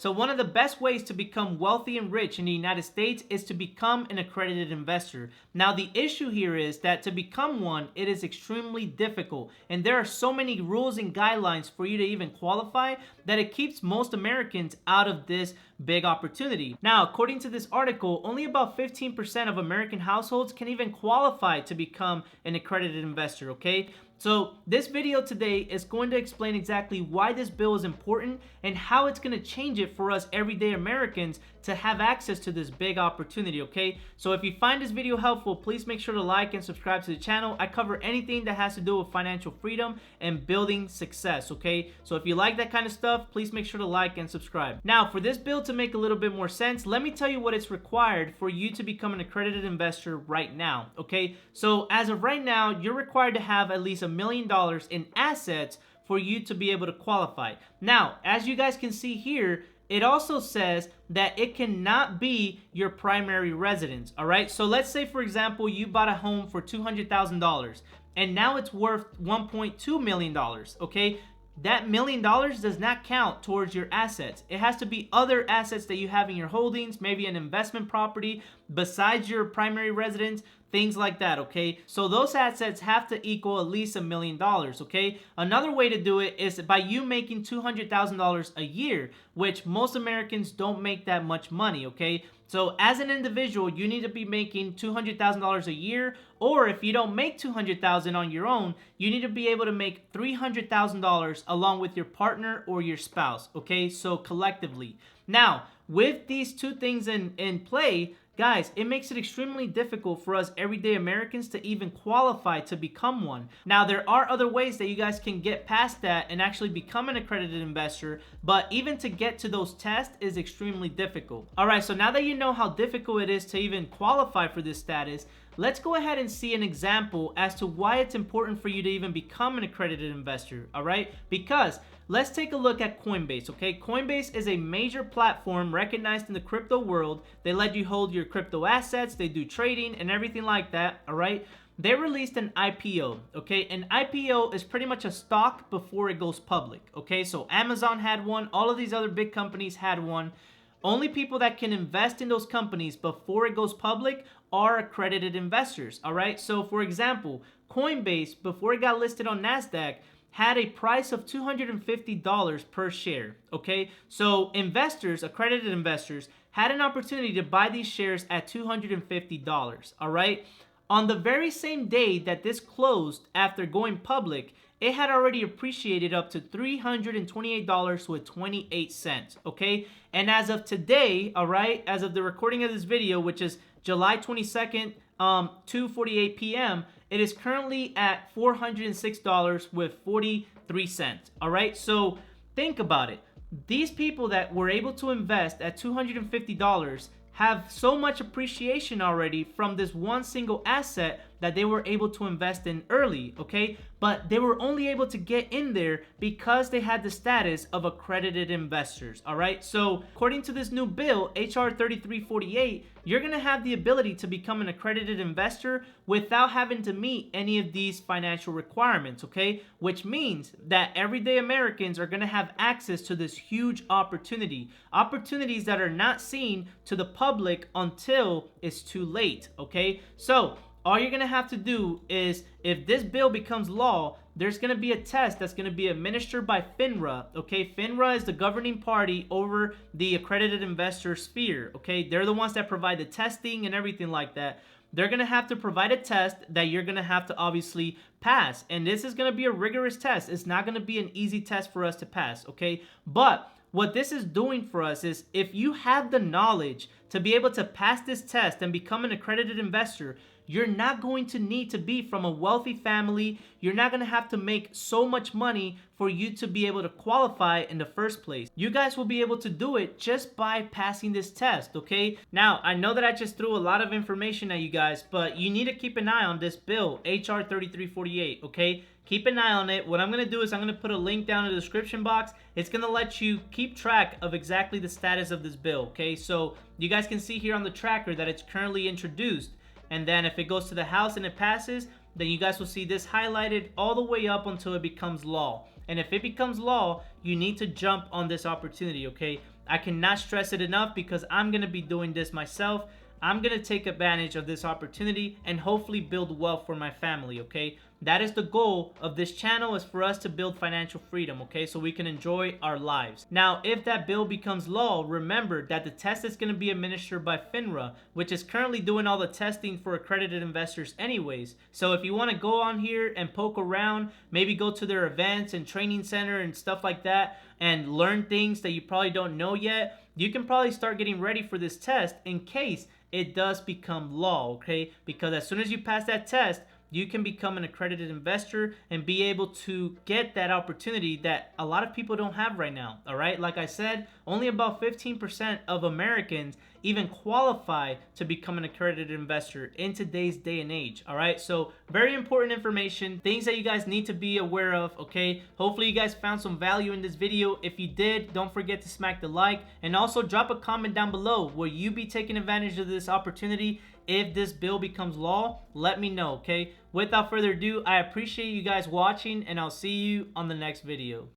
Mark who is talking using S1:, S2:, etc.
S1: So one of the best ways to become wealthy and rich in the United States is to become an accredited investor. Now the issue here is that to become one, it is extremely difficult, and there are so many rules and guidelines for you to even qualify that it keeps most Americans out of this big opportunity. Now, according to this article, only about 15% of American households can even qualify to become an accredited investor, okay? So this video today is going to explain exactly why this bill is important and how it's going to change it for us everyday Americans to have access to this big opportunity, okay? So if you find this video helpful, please make sure to like and subscribe to the channel. I cover anything that has to do with financial freedom and building success, okay? So if you like that kind of stuff, please make sure to like and subscribe. Now, for this bill to make a little bit more sense, let me tell you what it's required for you to become an accredited investor right now, okay? So as of right now, you're required to have at least $1 million in assets for you to be able to qualify. Now, as you guys can see here, it also says that it cannot be your primary residence, all right? So let's say, for example, you bought a home for $200,000 and now it's worth $1.2 million, okay? That $1 million does not count towards your assets. It has to be other assets that you have in your holdings, maybe an investment property besides your primary residence, things like that, okay? So those assets have to equal at least $1 million, okay? Another way to do it is by you making $200,000 a year, which most Americans don't make that much money, okay? So as an individual, you need to be making $200,000 a year, or if you don't make $200,000 on your own, you need to be able to make $300,000 along with your partner or your spouse, okay? So collectively. Now, with these two things in play, guys, it makes it extremely difficult for us everyday Americans to even qualify to become one. Now, there are other ways that you guys can get past that and actually become an accredited investor, but even to get to those tests is extremely difficult. All right, so now that you know how difficult it is to even qualify for this status, let's go ahead and see an example as to why it's important for you to even become an accredited investor, all right? Because let's take a look at Coinbase, okay? Coinbase is a major platform recognized in the crypto world. They let you hold your crypto assets, they do trading and everything like that, all right? They released an IPO, okay? An IPO is pretty much a stock before it goes public, okay? So Amazon had one, all of these other big companies had one. Only people that can invest in those companies before it goes public are accredited investors, all right? So for example, Coinbase, before it got listed on NASDAQ, had a price of $250 per share, okay? So investors, accredited investors, had an opportunity to buy these shares at $250, all right? On the very same day that this closed after going public, it had already appreciated up to $328.28, okay? And as of today, all right, as of the recording of this video, which is July 22nd, 2:48 p.m., it is currently at $406.43, all right? So think about it. These people that were able to invest at $250 have so much appreciation already from this one single asset that they were able to invest in early, okay? But they were only able to get in there because they had the status of accredited investors, all right? So according to this new bill, H.R. 3348, you're gonna have the ability to become an accredited investor without having to meet any of these financial requirements, okay? Which means that everyday Americans are gonna have access to this huge opportunity. Opportunities that are not seen to the public until it's too late, okay? So all you're gonna have to do is, if this bill becomes law, there's gonna be a test that's gonna be administered by FINRA, okay? FINRA is the governing party over the accredited investor sphere, okay? They're the ones that provide the testing and everything like that. They're gonna have to provide a test that you're gonna have to obviously pass. And this is gonna be a rigorous test. It's not gonna be an easy test for us to pass, okay? But what this is doing for us is, if you have the knowledge to be able to pass this test and become an accredited investor, you're not going to need to be from a wealthy family. You're not going to have to make so much money for you to be able to qualify in the first place. You guys will be able to do it just by passing this test, okay? Now, I know that I just threw a lot of information at you guys, but you need to keep an eye on this bill, H.R. 3348, okay? Keep an eye on it. What I'm going to do is I'm going to put a link down in the description box. It's going to let you keep track of exactly the status of this bill, okay? So you guys can see here on the tracker that it's currently introduced. And then if it goes to the House and it passes, then you guys will see this highlighted all the way up until it becomes law. And if it becomes law, you need to jump on this opportunity, okay? I cannot stress it enough because I'm going to be doing this myself. I'm going to take advantage of this opportunity and hopefully build wealth for my family, okay? That is the goal of this channel, is for us to build financial freedom, okay? So we can enjoy our lives. Now, if that bill becomes law, remember that the test is going to be administered by FINRA, which is currently doing all the testing for accredited investors anyways. So if you want to go on here and poke around, maybe go to their events and training center and stuff like that and learn things that you probably don't know yet, you can probably start getting ready for this test in case it does become law, okay? Because as soon as you pass that test, you can become an accredited investor and be able to get that opportunity that a lot of people don't have right now, all right? Like I said, only about 15% of Americans even qualify to become an accredited investor in today's day and age, all right? So very important information, things that you guys need to be aware of, okay? Hopefully you guys found some value in this video. If you did, don't forget to smack the like, and also drop a comment down below. Will you be taking advantage of this opportunity if this bill becomes law? Let me know, okay? Without further ado, I appreciate you guys watching, and I'll see you on the next video.